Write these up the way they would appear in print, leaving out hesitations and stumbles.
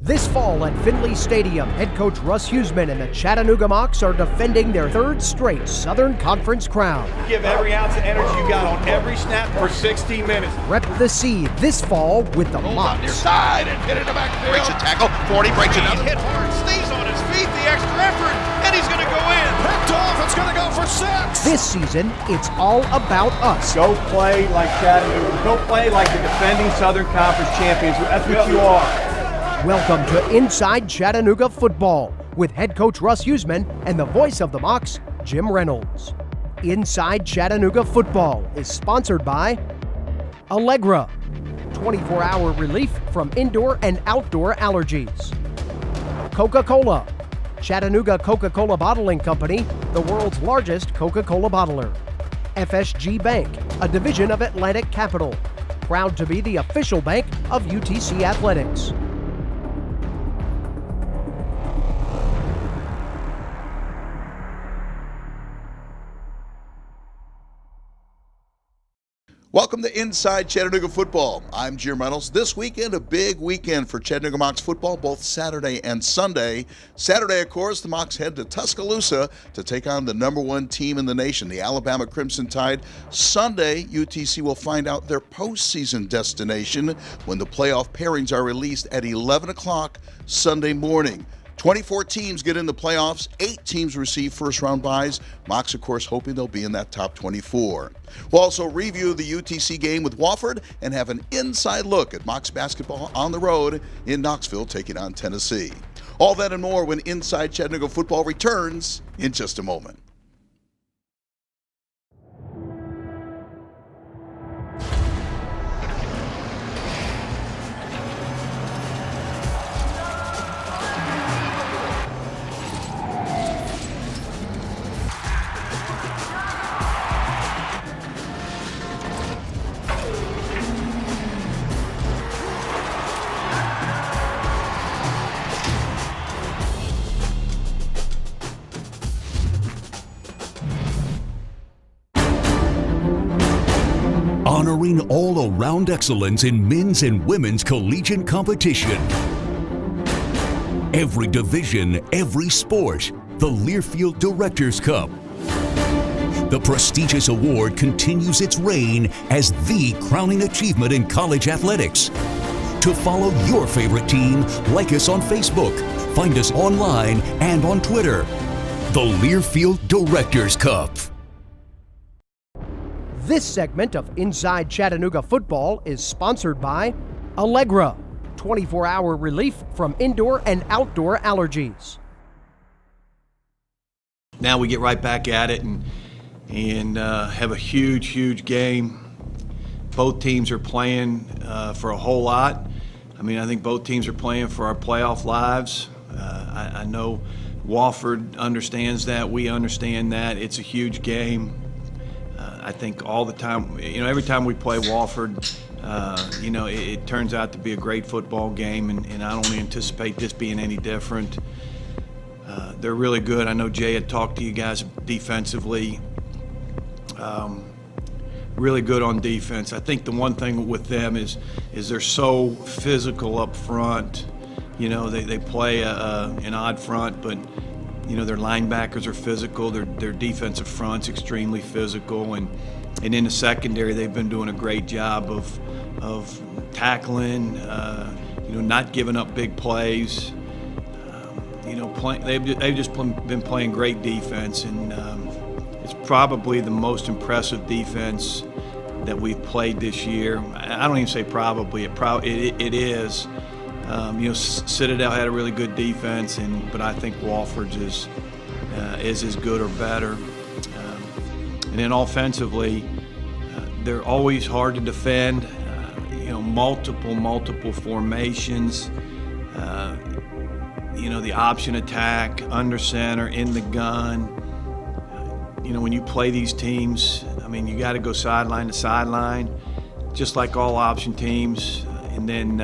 This fall at Finley Stadium, head coach Russ Huesman and the Chattanooga Mocs are defending their third straight Southern Conference crown. Give every ounce of energy you got on every snap for 60 minutes. Rep the C this fall with the Mocs. Near side and hit into backfield. Breaks a tackle, 40, breaks another. Hit hard, stays on his feet, the extra effort, and he's going to go in. Picked off, it's going to go for 6. This season, it's all about us. Go play like Chattanooga. Go play like the defending Southern Conference champions. That's what you are. Welcome to Inside Chattanooga Football with head coach Russ Huesman and the voice of the Mocs, Jim Reynolds. Inside Chattanooga Football is sponsored by Allegra, 24-hour relief from indoor and outdoor allergies. Coca-Cola, Chattanooga Coca-Cola Bottling Company, the world's largest Coca-Cola bottler. FSG Bank, a division of Atlantic Capital, proud to be the official bank of UTC Athletics. Welcome to Inside Chattanooga Football. I'm Jim Reynolds. This weekend, a big weekend for Chattanooga Mocs football, both Saturday and Sunday. Saturday, of course, the Mocs head to Tuscaloosa to take on the number one team in the nation, the Alabama Crimson Tide. Sunday, UTC will find out their postseason destination when the playoff pairings are released at 11 o'clock Sunday morning. 24 teams get in the playoffs, 8 teams receive first-round byes. Mocs, of course, hoping they'll be in that top 24. We'll also review the UTC game with Wofford and have an inside look at Mocs basketball on the road in Knoxville taking on Tennessee. All that and more when Inside Chattanooga Football returns in just a moment. Honoring all-around excellence in men's and women's collegiate competition. Every division, every sport, the Learfield Directors Cup. The prestigious award continues its reign as the crowning achievement in college athletics. To follow your favorite team, like us on Facebook, find us online and on Twitter. The Learfield Directors Cup. This segment of Inside Chattanooga Football is sponsored by Allegra, 24-hour relief from indoor and outdoor allergies. Now we get right back at it and have a huge game. Both teams are playing for a whole lot. I mean, I think both teams are playing for our playoff lives. I know Wofford understands that. We understand that. It's a huge game. I think all the time, every time we play Wofford, it turns out to be a great football game, and I don't anticipate this being any different. They're really good. I know Jay had talked to you guys defensively. Really good on defense. I think the one thing with them is they're so physical up front. They play an odd front, but their linebackers are physical. Their defensive front's extremely physical, and in the secondary they've been doing a great job of tackling, not giving up big plays. They've just been playing great defense, and it's probably the most impressive defense that we've played this year. I don't even say probably. It is. Citadel had a really good defense, but I think Wofford's is as good or better. And then offensively, they're always hard to defend. Multiple formations. The option attack, under center, in the gun. When you play these teams, you got to go sideline to sideline, just like all option teams. And then,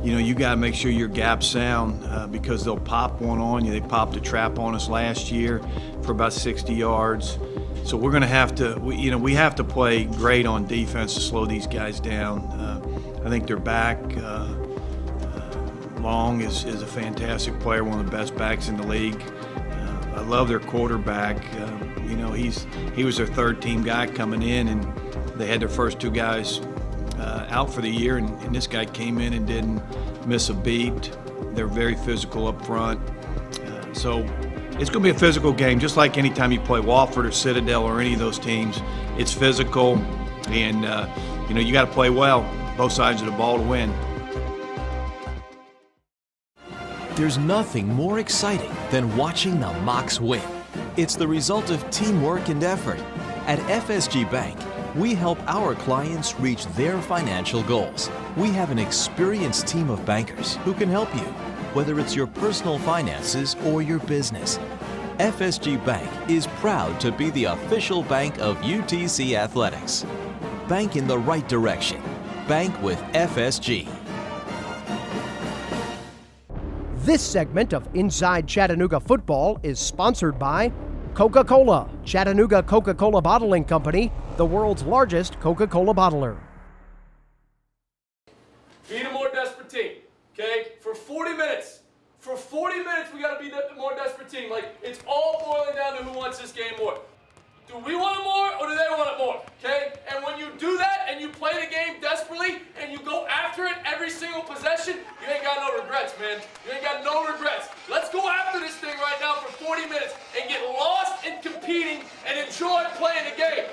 you got to make sure your gap's sound because they'll pop one on you. They popped a trap on us last year for about 60 yards. So we're going to have to, we have to play great on defense to slow these guys down. I think they're back. Long is a fantastic player, one of the best backs in the league. I love their quarterback. He was their third team guy coming in, and they had their first two guys out for the year, and this guy came in and didn't miss a beat. They're very physical up front. So it's going to be a physical game, just like anytime you play Wofford or Citadel or any of those teams. It's physical, and you got to play well, both sides of the ball to win. There's nothing more exciting than watching the Mocs win. It's the result of teamwork and effort. At FSG Bank, we help our clients reach their financial goals. We have an experienced team of bankers who can help you, whether it's your personal finances or your business. FSG Bank is proud to be the official bank of UTC Athletics. Bank in the right direction. Bank with FSG. This segment of Inside Chattanooga Football is sponsored by Coca-Cola, Chattanooga Coca-Cola Bottling Company, the world's largest Coca-Cola bottler. Beat a more desperate team, okay? For 40 minutes, we got to be the more desperate team. Like, it's all boiling down to who wants this game more. Do we want it more, or do they want it more, okay? And when you do that and you play the game desperately and you go after it every single possession, you ain't got no regrets, man. You ain't got no regrets. Let's go after this thing right now for 40 minutes and get lost in competing and enjoy playing the game.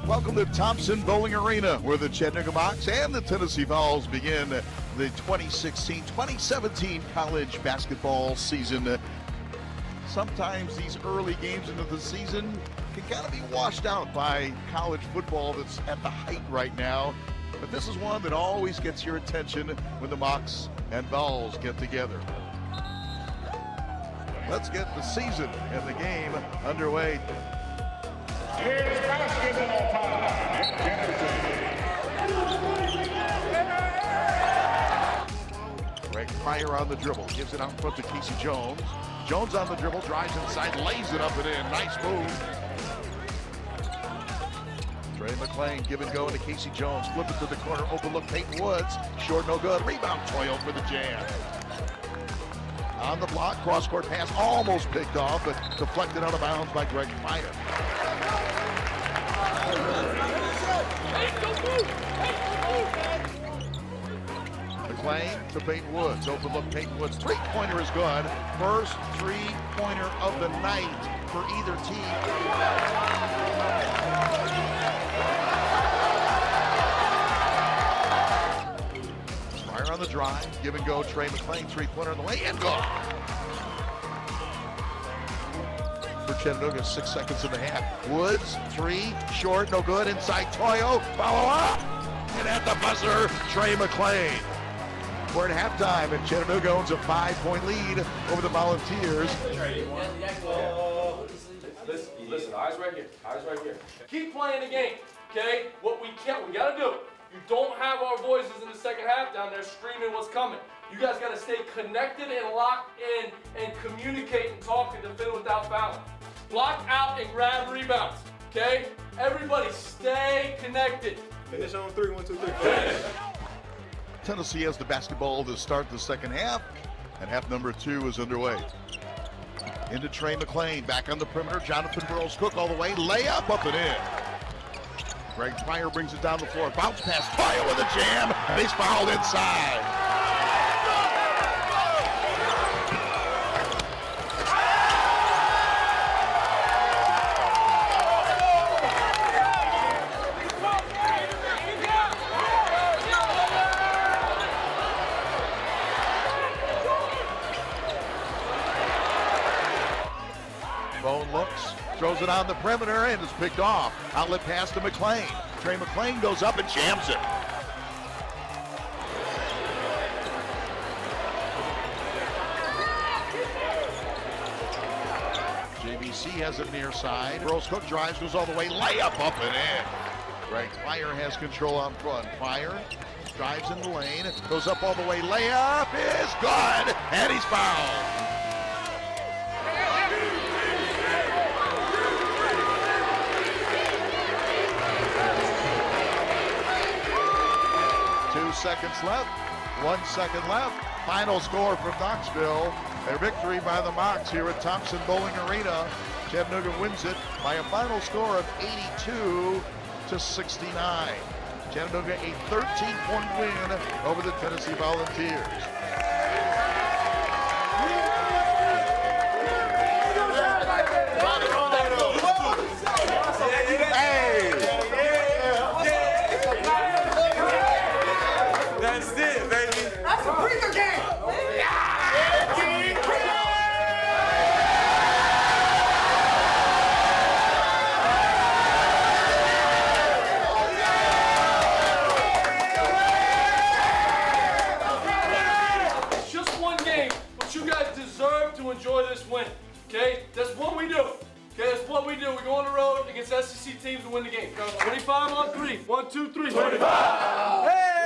Welcome to Thompson Bowling Arena, where the Chattanooga Mocs and the Tennessee Vols begin the 2016-2017 college basketball season. Sometimes these early games into the season can kind of be washed out by college football that's at the height right now. But this is one that always gets your attention when the Mocs and Vols get together. Let's get the season and the game underway. Here's basketball time in Tennessee. Greg Pryor on the dribble, gives it out in front to Casey Jones. Jones on the dribble, drives inside, lays it up and in. Nice move. Trey McClain, give and go into Casey Jones. Flip it to the corner, open look, Peyton Woods. Short, no good. Rebound, Toyo for the jam. On the block, cross-court pass, almost picked off, but deflected out of bounds by Greg Pryor. McClain to Peyton Woods. Open look, Peyton Woods. Three-pointer is good. First three-pointer of the night for either team. Pryor on the drive. Give and go. Trey McClain. Three-pointer on the way and go. For Chattanooga, 6 seconds and a half. Woods, three, short, no good. Inside Toyo. Follow up. And at the buzzer, Trey McClain. We're at halftime, and Chattanooga owns a 5-point lead over the Volunteers. Listen, eyes right here, Keep playing the game, okay? What we gotta do. You don't have our voices in the second half down there screaming what's coming. You guys gotta stay connected and locked in and communicate and talk and defend without fouling. Block out and grab rebounds, okay? Everybody stay connected. Finish on 3, 1, 2, 3. Tennessee has the basketball to start the second half, and half number 2 is underway. Into Trey McClain, back on the perimeter. Jonathan Burrows-Cook all the way, layup up and in. Greg Pryor brings it down the floor, bounce pass, Pryor with a jam, and he's fouled inside. Bone looks, throws it on the perimeter, and is picked off. Outlet pass to McClain. Trey McClain goes up and jams it. JVC has it near side. Burrows-Cook drives, goes all the way, layup up and in. Greg Pryor has control on front. Pryor drives in the lane, goes up all the way, layup is good, and he's fouled. seconds left. 1 second left. Final score from Knoxville. A victory by the Mocs here at Thompson Bowling Arena. Chattanooga wins it by a final score of 82-69. Chattanooga a 13-point win over the Tennessee Volunteers. That's it, baby. That's a breather game. It's just one game, but you guys deserve to enjoy this win. Okay? That's what we do. Okay, that's what we do. We go on the road against SEC teams to win the game. 25 on 3. 1, 2, 3. 25! Hey!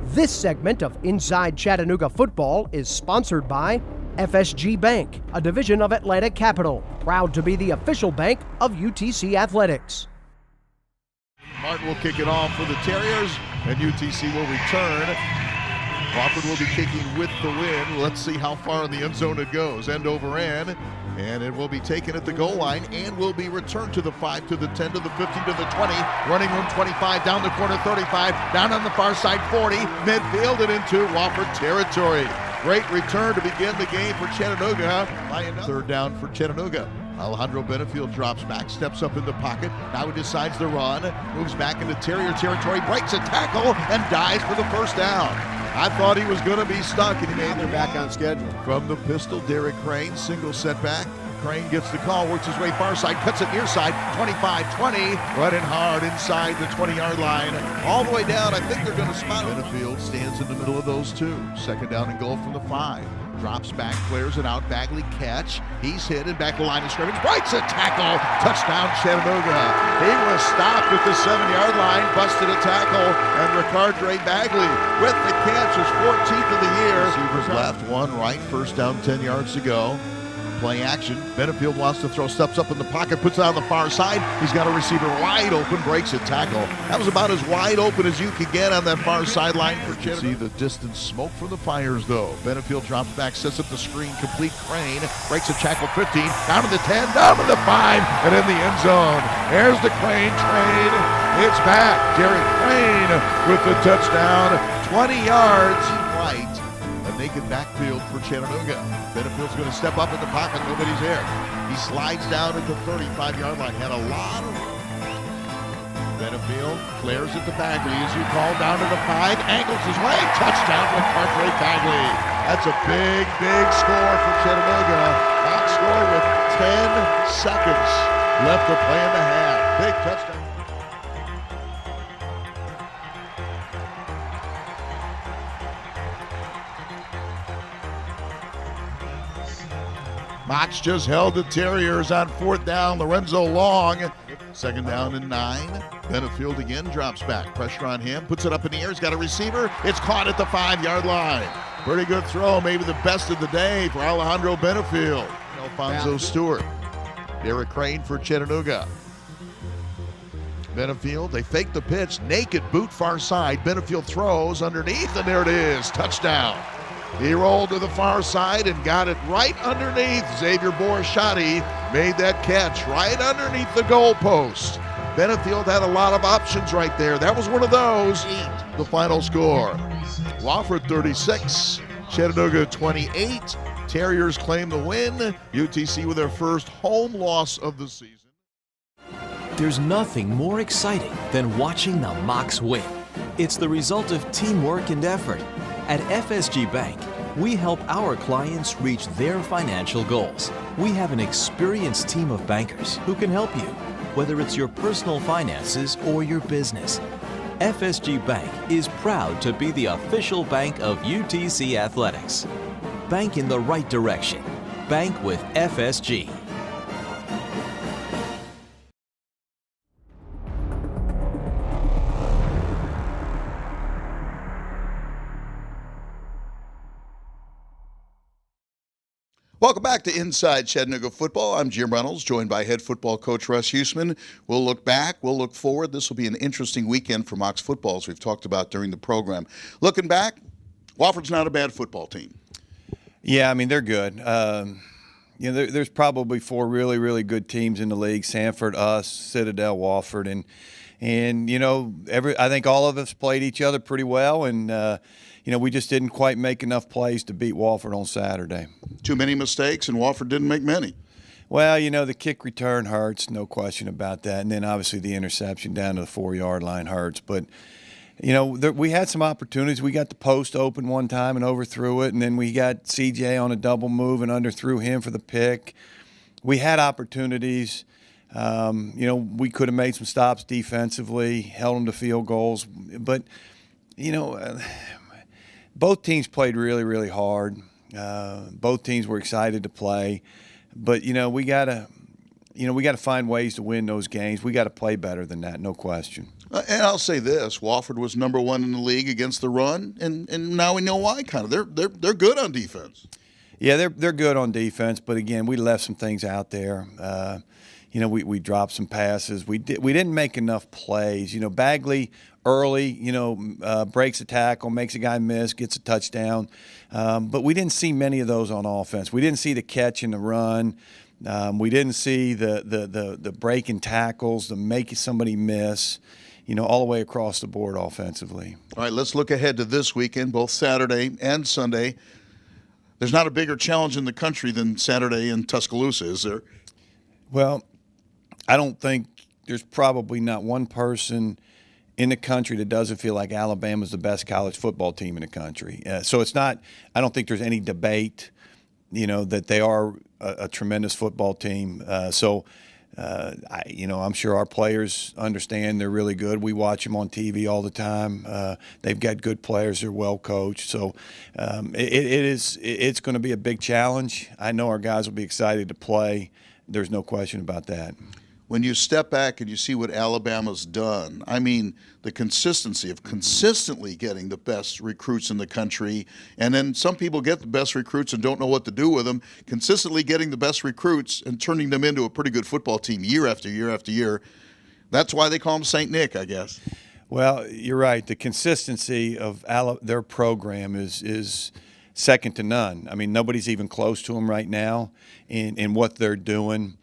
This segment of Inside Chattanooga Football is sponsored by FSG Bank, a division of Atlantic Capital, proud to be the official bank of UTC Athletics. Martin will kick it off for the Terriers, and UTC will return. Wofford will be kicking with the win. Let's see how far in the end zone it goes. End over end. And it will be taken at the goal line and will be returned to the 5, to the 10, to the 15, to the 20. Running room 25, down the corner 35, down on the far side 40, midfield and into Wofford territory. Great return to begin the game for Chattanooga. By another third down for Chattanooga. Alejandro Benefield drops back, steps up in the pocket. Now he decides to run, moves back into Terrier territory, breaks a tackle, and dives for the first down. I thought he was going to be stuck, and he made it back on schedule. From the pistol, Derek Crane, single setback. Crane gets the call, works his way far side, cuts it near side, 25-20, running hard inside the 20-yard line. All the way down, I think they're going to spot him. Benefield stands in the middle of those two. Second down and goal from the 5. Drops back, flares it out, Bagley catch. He's hit and back the line of scrimmage, breaks a tackle, touchdown Chattanooga. He was stopped at the 7-yard line, busted a tackle, and Ricardre Bagley with the catch, his 14th of the year. Receivers left, one right, first down, 10 yards to go. Play action. Benefield wants to throw, steps up in the pocket, puts it on the far side. He's got a receiver wide open, breaks a tackle. That was about as wide open as you could get on that far sideline for Chattanooga. See the distant smoke from the fires, though. Benefield drops back, sets up the screen, complete Crane, breaks a tackle 15, down to the 10, down to the 5, and in the end zone. There's the Crane train. It's back. Derek Crane with the touchdown, 20 yards right. Naked backfield for Chattanooga. Benefield's going to step up in the pocket. Nobody's there. He slides down at the 35-yard line. Had a lot of room. Benefield flares at the Bagley, as you call, down to the 5. Angles his way. Touchdown with Ricardre Bagley. That's a big, big score for Chattanooga. Mocs score with 10 seconds left to play in the half. Big touchdown. Mocs just held the Terriers on 4th down. Lorenzo Long, 2nd down and 9. Benefield again drops back. Pressure on him, puts it up in the air. He's got a receiver. It's caught at the 5-yard line. Pretty good throw, maybe the best of the day for Alejandro Benefield. Alfonso Stewart. Derek Crane for Chattanooga. Benefield, they fake the pitch. Naked boot far side. Benefield throws underneath, and there it is. Touchdown. He rolled to the far side and got it right underneath. Xavier Borishati made that catch right underneath the goalpost. Benefield had a lot of options right there. That was one of those. The final score. Wofford 36, Chattanooga 28. Terriers claim the win. UTC with their first home loss of the season. There's nothing more exciting than watching the Mocs win. It's the result of teamwork and effort. At FSG Bank, we help our clients reach their financial goals. We have an experienced team of bankers who can help you. whether it's your personal finances or your business. FSG Bank is proud to be the official bank of UTC Athletics. Bank in the right direction. Bank with FSG. Welcome back to Inside Chattanooga Football. I'm Jim Reynolds, joined by head football coach Russ Huesman. We'll look back, we'll look forward. This will be an interesting weekend for Mocs football, as we've talked about during the program. Looking back, Wofford's not a bad football team. Yeah, I mean, they're good. There's probably 4 really, really good teams in the league: Sanford, us, Citadel, Wofford, and I think all of us played each other pretty well, and we just didn't quite make enough plays to beat Wofford on Saturday. Too many mistakes, and Wofford didn't make many. Well, the kick return hurts, no question about that, and then obviously the interception down to the 4-yard line hurts. But we had some opportunities. We got the post open one time and overthrew it, and then we got CJ on a double move and underthrew him for the pick. We had opportunities. We could have made some stops defensively, held them to field goals. But, both teams played really, really hard. Both teams were excited to play. But, we got to find ways to win those games. We got to play better than that, no question. And I'll say this: Wofford was number 1 in the league against the run, and now we know why. Kind of, they're good on defense. Yeah, they're good on defense, but again, we left some things out there. We dropped some passes. We didn't make enough plays. Bagley early, breaks a tackle, makes a guy miss, gets a touchdown, but we didn't see many of those on offense. We didn't see the catch and the run. We didn't see the breaking tackles, the making somebody miss. All the way across the board offensively. All right, let's look ahead to this weekend, both Saturday and Sunday. There's not a bigger challenge in the country than Saturday in Tuscaloosa, is there? Well, I don't think there's probably not one person in the country that doesn't feel like Alabama's the best college football team in the country. So it's not – I don't think there's any debate, that they are a tremendous football team. I'm sure our players understand they're really good. We watch them on TV all the time. They've got good players. They're well coached. So it's going to be a big challenge. I know our guys will be excited to play. There's no question about that. When you step back and you see what Alabama's done, I mean, the consistency of consistently getting the best recruits in the country, and then some people get the best recruits and don't know what to do with them, consistently getting the best recruits and turning them into a pretty good football team year after year after year. That's why they call them St. Nick, I guess. Well, you're right. The consistency of their program is second to none. I mean, nobody's even close to them right now in what they're doing.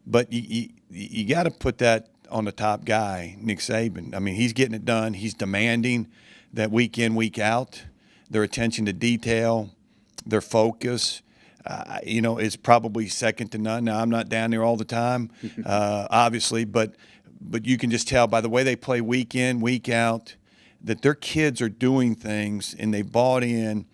But you got to put that on the top guy, Nick Saban. I mean, he's getting it done. He's demanding that week in, week out, their attention to detail, their focus, is probably second to none. Now, I'm not down there all the time, obviously, but you can just tell by the way they play week in, week out, that their kids are doing things and they bought in.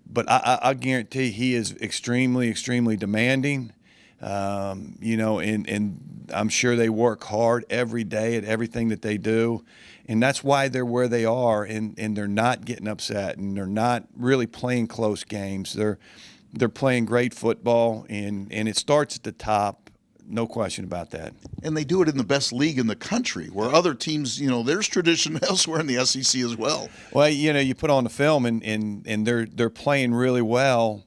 But I guarantee he is extremely, extremely demanding. And I'm sure they work hard every day at everything that they do. And that's why they're where they are, and they're not getting upset, and they're not really playing close games. They're playing great football, and it starts at the top, no question about that. And they do it in the best league in the country, where other teams, there's tradition elsewhere in the SEC as well. Well, you put on the film, and they're playing really well.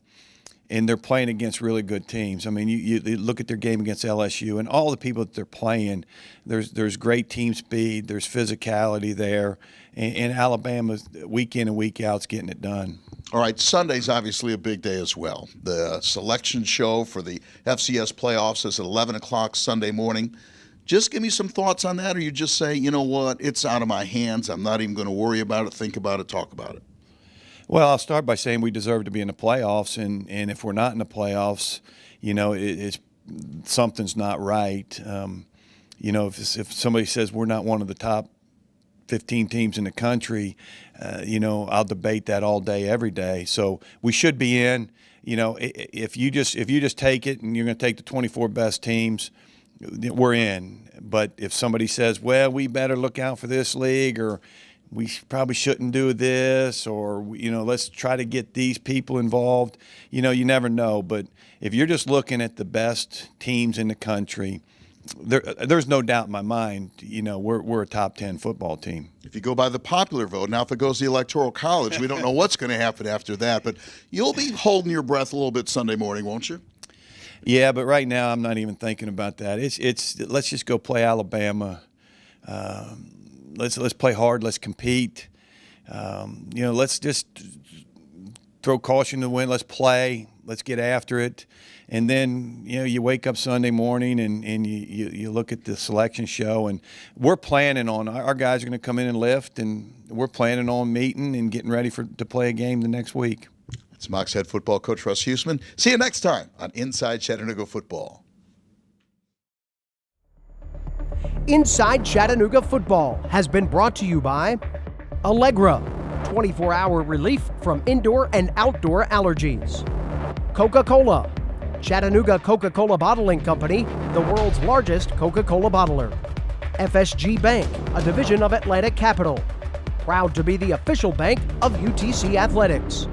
And they're playing against really good teams. I mean, you look at their game against LSU and all the people that they're playing. There's great team speed. There's physicality there. And Alabama, week in and week out, is getting it done. All right, Sunday's obviously a big day as well. The selection show for the FCS playoffs is at 11 o'clock Sunday morning. Just give me some thoughts on that, or you just say, you know what, it's out of my hands. I'm not even going to worry about it, think about it, talk about it. Well, I'll start by saying we deserve to be in the playoffs, and if we're not in the playoffs, it's something's not right. If somebody says we're not one of the top 15 teams in the country, I'll debate that all day, every day. So we should be in. If you just take it and you're going to take the 24 best teams, we're in. But if somebody says, well, we better look out for this league, or we probably shouldn't do this, or, let's try to get these people involved, you never know. But if you're just looking at the best teams in the country, there's no doubt in my mind, we're a top 10 football team. If you go by the popular vote, now if it goes to the Electoral College, we don't know what's going to happen after that. But you'll be holding your breath a little bit Sunday morning, won't you? Yeah, but right now I'm not even thinking about that. It's let's just go play Alabama. Let's play hard. Let's compete. Let's just throw caution to the wind. Let's play. Let's get after it. And then, you wake up Sunday morning and you look at the selection show, and we're planning on, our guys are going to come in and lift, and we're planning on meeting and getting ready to play a game the next week. It's Mocs head football coach Russ Huesman. See you next time on Inside Chattanooga Football. Inside Chattanooga Football has been brought to you by Allegra, 24-hour relief from indoor and outdoor allergies. Coca-Cola, Chattanooga Coca-Cola Bottling Company, the world's largest Coca-Cola bottler. FSG Bank, a division of Atlantic Capital. Proud to be the official bank of UTC Athletics.